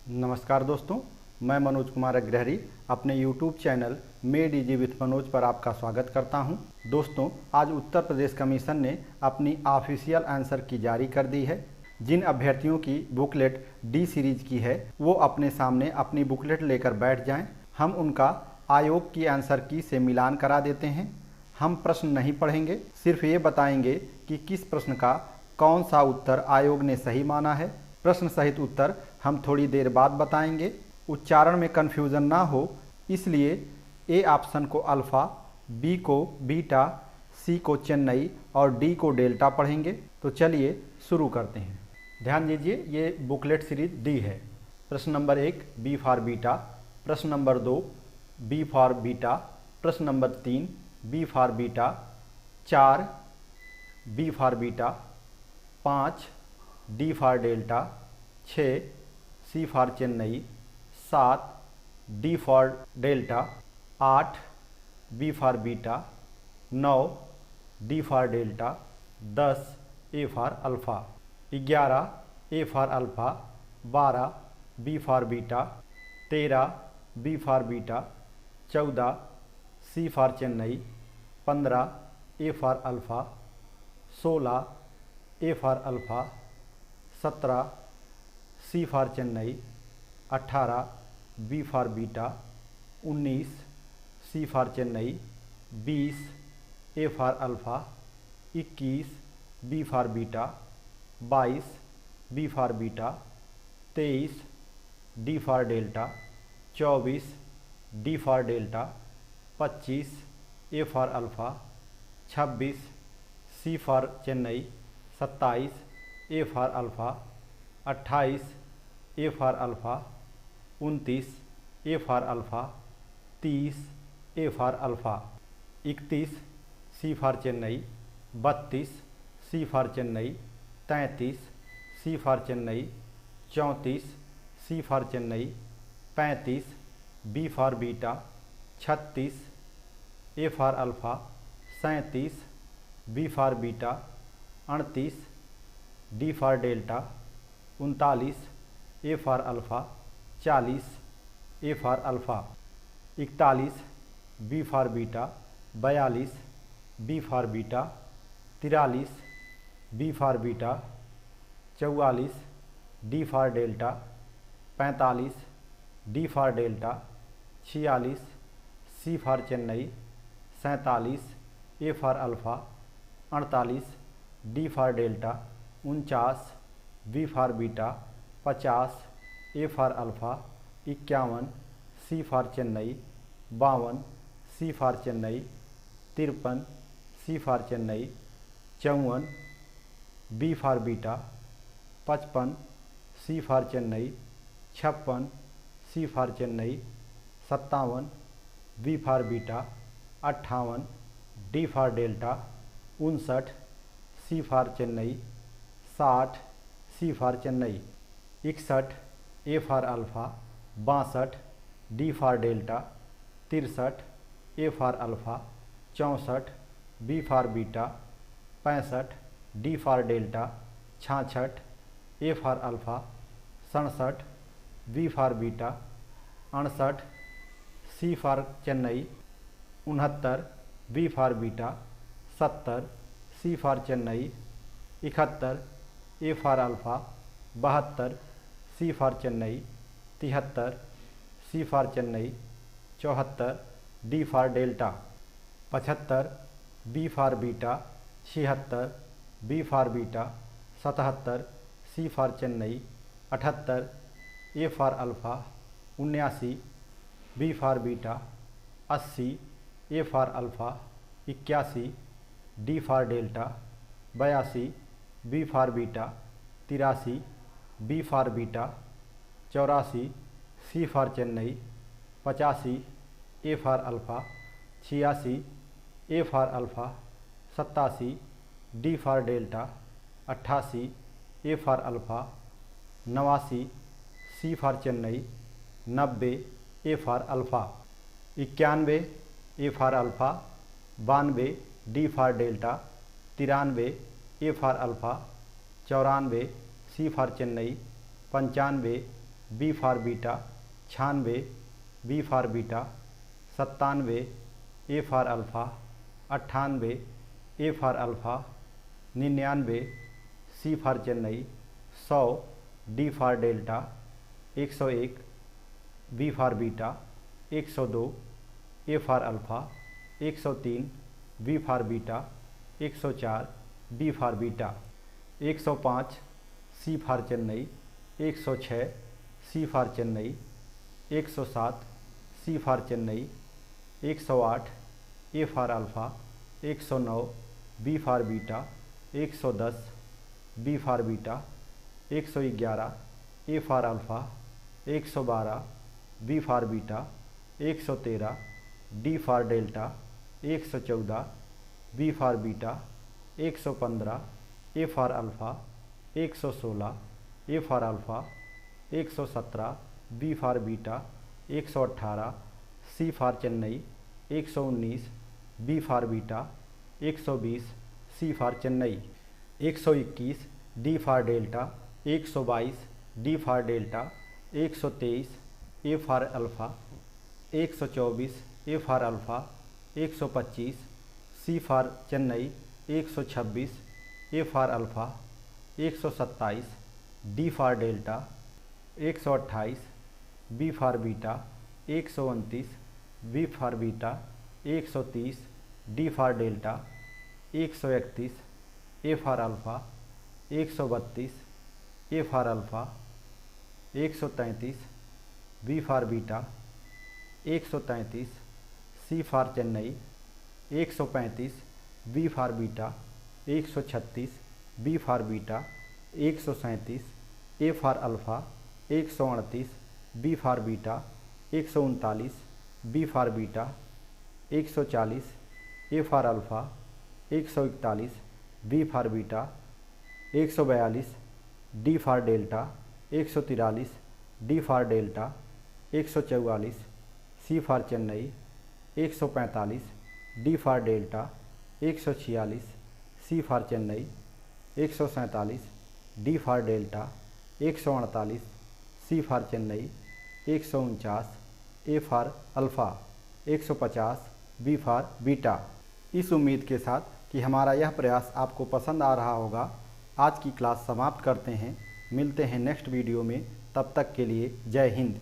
नमस्कार दोस्तों, मैं मनोज कुमार अग्रहरी अपने YouTube channel made easy with Manoj पर आपका स्वागत करता हूं। दोस्तों, आज उत्तर प्रदेश कमीशन ने अपनी ऑफिशियल आंसर की जारी कर दी है। जिन अभ्यर्थियों की बुकलेट डी सीरीज की है वो अपने सामने अपनी बुकलेट लेकर बैठ जाएं। हम उनका आयोग की आंसर की से मिलान करा देते हैं। हम प्रश्न नहीं पढ़ेंगे, सिर्फ ये बताएंगे कि किस प्रश्न का कौन सा उत्तर आयोग ने सही माना है। प्रश्न सहित उत्तर हम थोड़ी देर बाद बताएंगे। उच्चारण में कन्फ्यूज़न ना हो इसलिए ए ऑप्शन को अल्फ़ा, बी को बीटा, सी को चेन्नई और डी को डेल्टा पढ़ेंगे। तो चलिए शुरू करते हैं। ध्यान दीजिए, ये बुकलेट सीरीज डी है। प्रश्न नंबर 1 बी फॉर बीटा, प्रश्न नंबर 2 बी फॉर बीटा, प्रश्न number 3 B for beta, 4 B for beta, 5 D for delta, 6 C for Chennai, 7 D for delta, 8 B for beta, 9 D for delta, 10 A for alpha, 11 A for alpha, 12 B for beta, 13 B for beta, 14 C for Chennai, 15 A for alpha, 16 A for alpha, 17 C for Chennai, 18 B for beta, 19 C for Chennai, 20 A for alpha, 21 B for beta, 22 B for beta, 23 D for delta, 24 D for delta, 25 A for alpha, 26 C for Chennai, 27 A for alpha, 28 A for alpha, 29 A for alpha, 30 A for alpha, 31 C for Chennai, 32 C for Chennai, 33 C for Chennai, 34 C for Chennai, 35 B for beta, 36 A for alpha, 37 B for beta, 38 D for delta, 39 A for alpha, 40 A for alpha, 41 B for beta, 42 B for beta, 43 B for beta, 44 D for delta, 45 D for delta, 46 C for Chennai, 47 A for alpha, 48 D for delta, 49 B for beta, 50 A for alpha, 51 C for Chennai, 52 C for Chennai, 53 C for Chennai, 54 B for beta, 55 C for Chennai, 56 C for Chennai, 57 B for beta, 58 D for delta, 59 C for Chennai, 60 C for Chennai, 61 A for alpha, 62 D for delta, 63 A for alpha, 64 B for beta, 65 D for delta, 66 A for alpha, 67 B for beta, 68 C for Chennai, 69 B for beta, 70 C for Chennai, 71 A for alpha, 72 C for Chennai, 73 C for Chennai, 74 D for delta, 75 B for beta, 76 B for beta, 77 C for Chennai, 78 A for alpha, 79 B for beta, 80 A for alpha, 81 D for delta, 82 B for beta, 83 B for beta, 84 C for Chennai, 85 A for alpha, 86 A for alpha, 87 D for delta, 88 A for alpha, 89 C for Chennai, 90 A for alpha, 91 A for alpha, 92 D for delta, 93 A for alpha, 94 C for Chennai, 95 B for beta, 96, B for beta, 97, A for alpha, 98, A for alpha, 99, C for Chennai, 100, D for delta, 101, B for beta, 102, A for alpha, 103, B for beta, 104, B for beta, 105, C for Chennai, 106, C for Chennai, 107, C for Chennai, 108, A for alpha, 109, B for beta, 110, B for beta, 111, A for alpha, 112, B for beta, 113, D for delta, 114, B for beta, 115, A for alpha, 116, A for alpha, 117, B for beta, 118, C for Chennai, 119, B for beta, 120, C for Chennai, 121, D for delta, 122, D for delta, 123, A for alpha, 124, A for alpha, 125, C for Chennai, 126, A for alpha, 127, D for delta, 128, B for beta, 129, B for beta, 130, D for delta, 131, A for alpha, 132, A for alpha, 133, B for beta, 133, C for Chennai, 135, B for beta, 136, B for beta, 137, A for alpha, 138, B for beta, 139, B for beta, 140, A for alpha, 141, B for beta, 142, D for delta, 143, D for delta, 144, C for Chennai, 145, D for delta, 146, C for Chennai, 147, D for delta, 148, C for Chennai, 149, A for alpha, 150, B for beta. इस उम्मीद के साथ कि हमारा यह प्रयास आपको पसंद आ रहा होगा, आज की क्लास समाप्त करते हैं। मिलते हैं नेक्स्ट वीडियो में, तब तक के लिए जय हिंद।